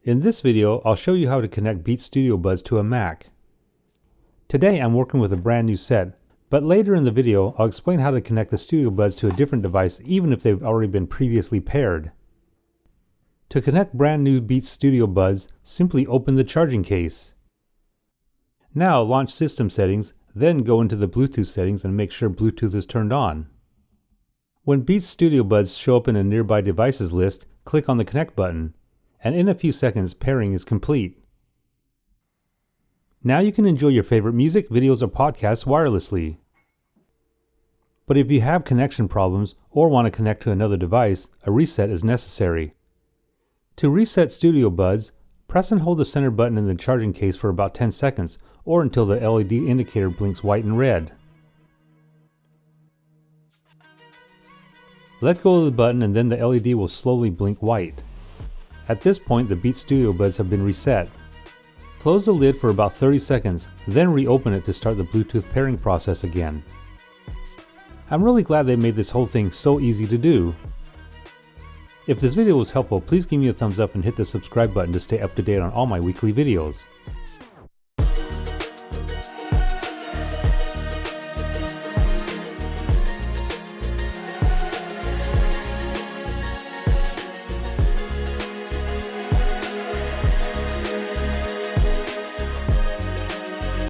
In this video, I'll show you how to connect Beats Studio Buds to a Mac. Today I'm working with a brand new set, but later in the video I'll explain how to connect the Studio Buds to a different device even if they've already been previously paired. To connect brand new Beats Studio Buds, simply open the charging case. Now launch System Settings, then go into the Bluetooth settings and make sure Bluetooth is turned on. When Beats Studio Buds show up in a nearby devices list, click on the Connect button, and in a few seconds pairing is complete. Now you can enjoy your favorite music, videos, or podcasts wirelessly. But if you have connection problems or want to connect to another device, a reset is necessary. To reset Studio Buds, press and hold the center button in the charging case for about 10 seconds or until the LED indicator blinks white and red. Let go of the button and then the LED will slowly blink white. At this point, the Beats Studio Buds have been reset. Close the lid for about 30 seconds, then reopen it to start the Bluetooth pairing process again. I'm really glad they made this whole thing so easy to do. If this video was helpful, please give me a thumbs up and hit the subscribe button to stay up to date on all my weekly videos.